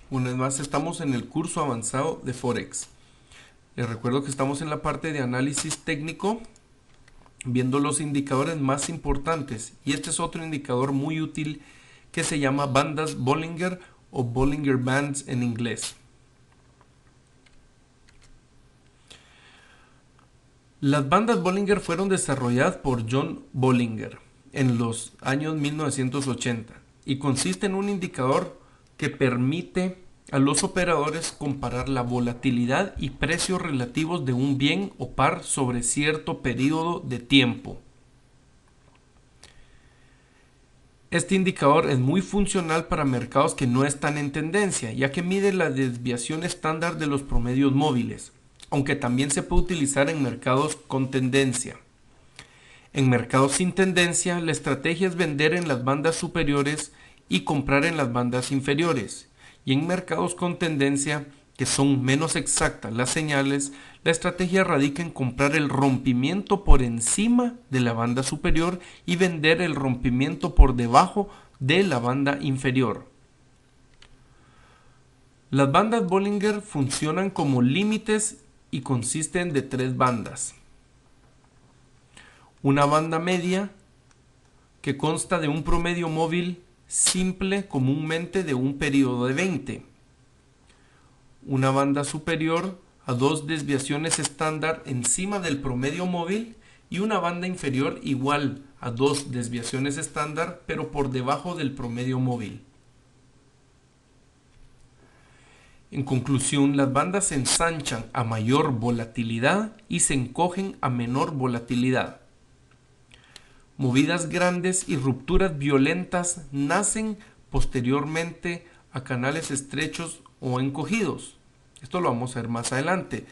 Una vez más estamos en el curso avanzado de Forex. Les recuerdo que estamos en la parte de análisis técnico, viendo los indicadores más importantes. Y este es otro indicador muy útil que se llama bandas Bollinger o Bollinger Bands en inglés. Las bandas Bollinger fueron desarrolladas por John Bollinger en los años 1980 y consiste en un indicador que permite a los operadores comparar la volatilidad y precios relativos de un bien o par sobre cierto periodo de tiempo. Este indicador es muy funcional para mercados que no están en tendencia, ya que mide la desviación estándar de los promedios móviles, aunque también se puede utilizar en mercados con tendencia. En mercados sin tendencia, la estrategia es vender en las bandas superiores y comprar en las bandas inferiores. Y en mercados con tendencia, que son menos exactas las señales, la estrategia radica en comprar el rompimiento por encima de la banda superior y vender el rompimiento por debajo de la banda inferior. Las bandas Bollinger funcionan como límites y consisten de tres bandas. Una banda media que consta de un promedio móvil simple comúnmente de un periodo de 20. Una banda superior a dos desviaciones estándar encima del promedio móvil y una banda inferior igual a dos desviaciones estándar pero por debajo del promedio móvil. En conclusión, las bandas se ensanchan a mayor volatilidad y se encogen a menor volatilidad. Movidas grandes y rupturas violentas nacen posteriormente a canales estrechos o encogidos. Esto lo vamos a ver más adelante.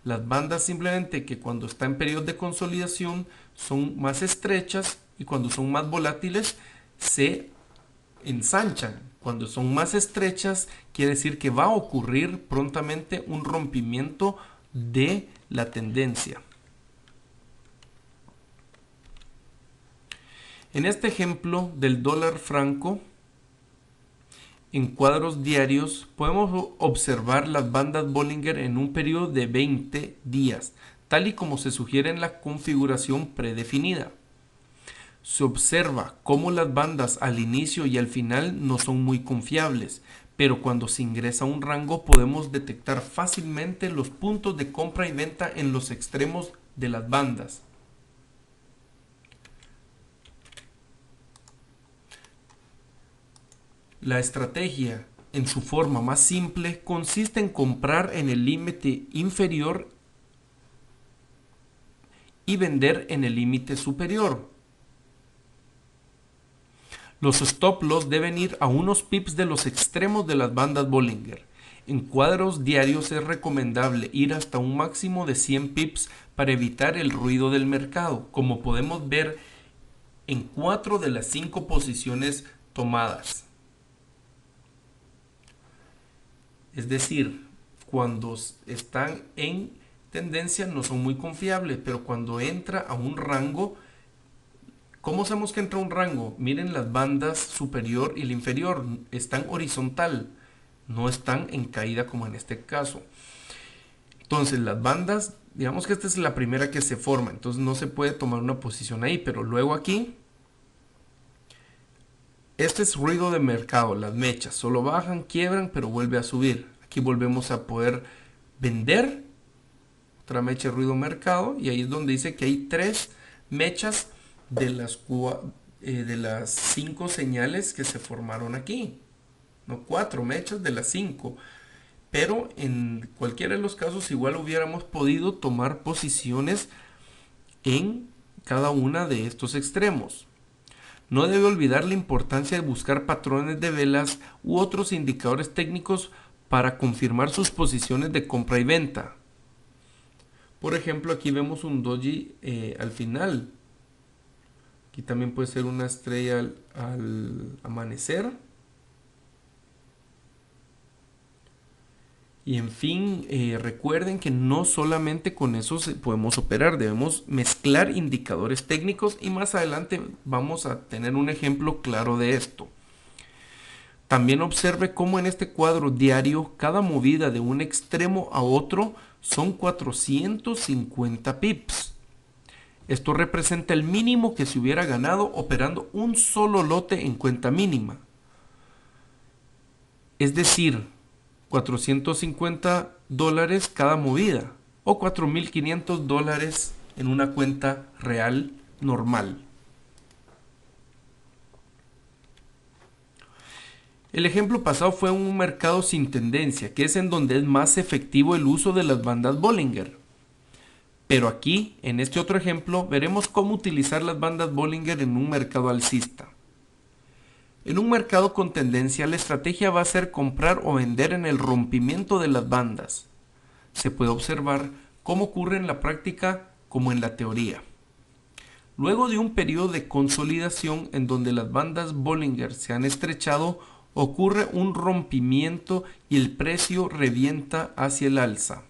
Las bandas simplemente que cuando está en periodo de consolidación son más estrechas y cuando son más volátiles se ensanchan. Cuando son más estrechas quiere decir que va a ocurrir prontamente un rompimiento de la tendencia. En este ejemplo del dólar franco, en cuadros diarios podemos observar las bandas Bollinger en un periodo de 20 días, tal y como se sugiere en la configuración predefinida. Se observa cómo las bandas al inicio y al final no son muy confiables, pero cuando se ingresa a un rango podemos detectar fácilmente los puntos de compra y venta en los extremos de las bandas. La estrategia, en su forma más simple, consiste en comprar en el límite inferior y vender en el límite superior. Los stop loss deben ir a unos pips de los extremos de las bandas Bollinger. En cuadros diarios es recomendable ir hasta un máximo de 100 pips para evitar el ruido del mercado, como podemos ver en 4 de las 5 posiciones tomadas. Es decir, cuando están en tendencia no son muy confiables, pero cuando entra a un rango, ¿cómo sabemos que entra a un rango? Miren las bandas superior y la inferior, están horizontal, no están en caída como en este caso. Entonces las bandas, digamos que esta es la primera que se forma, entonces no se puede tomar una posición ahí, pero luego aquí, este es ruido de mercado, las mechas, solo bajan, quiebran, pero vuelve a subir. Aquí volvemos a poder vender, otra mecha de ruido mercado, y ahí es donde dice que hay 3 mechas de las 5 señales que se formaron aquí. No 4 mechas de las 5. Pero en cualquiera de los casos igual hubiéramos podido tomar posiciones en cada una de estos extremos. No debe olvidar la importancia de buscar patrones de velas u otros indicadores técnicos para confirmar sus posiciones de compra y venta. Por ejemplo, aquí vemos un doji al final. Aquí también puede ser una estrella al amanecer. Y en fin, recuerden que no solamente con eso podemos operar, debemos mezclar indicadores técnicos y más adelante vamos a tener un ejemplo claro de esto. También observe cómo en este cuadro diario cada movida de un extremo a otro son 450 pips. Esto representa el mínimo que se hubiera ganado operando un solo lote en cuenta mínima. Es decir, $450 cada movida o $4.500 en una cuenta real normal. El ejemplo pasado fue un mercado sin tendencia, que es en donde es más efectivo el uso de las bandas Bollinger. Pero aquí, en este otro ejemplo, veremos cómo utilizar las bandas Bollinger en un mercado alcista. En un mercado con tendencia, la estrategia va a ser comprar o vender en el rompimiento de las bandas. Se puede observar cómo ocurre en la práctica como en la teoría. Luego de un periodo de consolidación en donde las bandas Bollinger se han estrechado, ocurre un rompimiento y el precio revienta hacia el alza.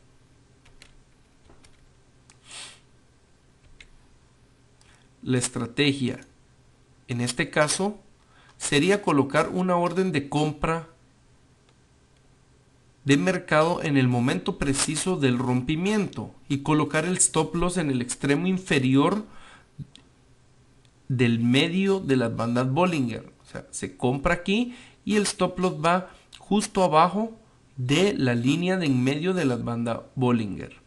La estrategia, en este caso, sería colocar una orden de compra de mercado en el momento preciso del rompimiento y colocar el stop loss en el extremo inferior del medio de las bandas Bollinger. O sea, se compra aquí y el stop loss va justo abajo de la línea de en medio de las bandas Bollinger.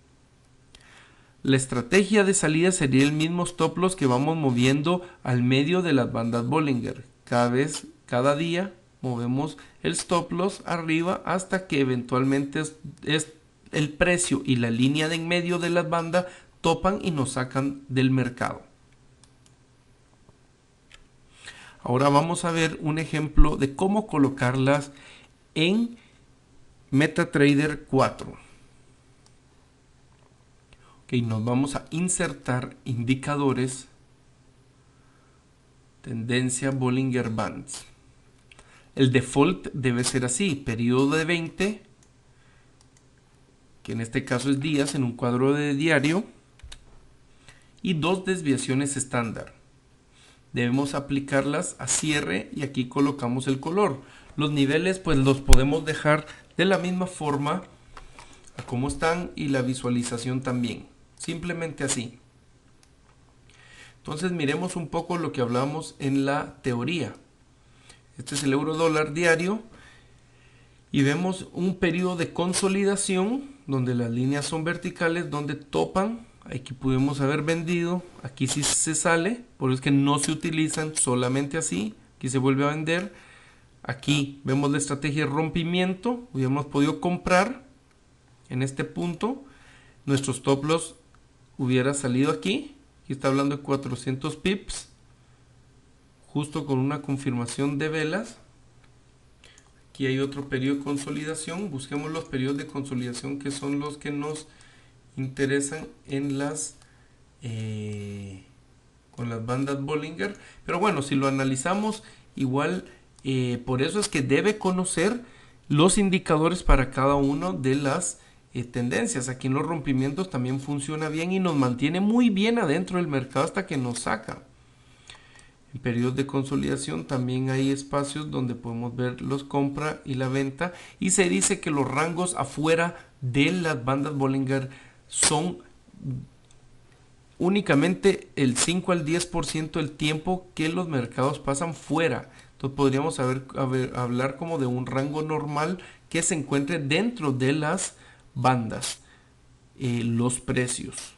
La estrategia de salida sería el mismo stop loss que vamos moviendo al medio de las bandas Bollinger. Cada día movemos el stop loss arriba hasta que eventualmente el precio y la línea de en medio de las bandas topan y nos sacan del mercado. Ahora vamos a ver un ejemplo de cómo colocarlas en MetaTrader 4. Nos vamos a insertar indicadores, tendencia Bollinger Bands. El default debe ser así, periodo de 20, que en este caso es días en un cuadro de diario, y 2 desviaciones estándar. Debemos aplicarlas a cierre y aquí colocamos el color. Los niveles pues los podemos dejar de la misma forma a como están y la visualización también. Simplemente así. Entonces miremos un poco lo que hablamos en la teoría. Este es el euro dólar diario y vemos un periodo de consolidación donde las líneas son verticales, donde topan. Aquí pudimos haber vendido, aquí sí se sale, por eso es que no se utilizan solamente así. Aquí se vuelve a vender. Aquí vemos la estrategia de rompimiento, hubiéramos podido comprar en este punto. Nuestro stop loss hubiera salido aquí. Aquí está hablando de 400 pips, justo con una confirmación de velas. Aquí hay otro periodo de consolidación. Busquemos los periodos de consolidación que son los que nos interesan en con las bandas Bollinger. Pero bueno, si lo analizamos igual, por eso es que debe conocer los indicadores para cada uno de las tendencias. Aquí en los rompimientos también funciona bien y nos mantiene muy bien adentro del mercado hasta que nos saca. En periodos de consolidación también hay espacios donde podemos ver los compra y la venta, y se dice que los rangos afuera de las bandas Bollinger son únicamente el 5 al 10% del tiempo que los mercados pasan fuera. Entonces podríamos hablar como de un rango normal que se encuentre dentro de las bandas, los precios.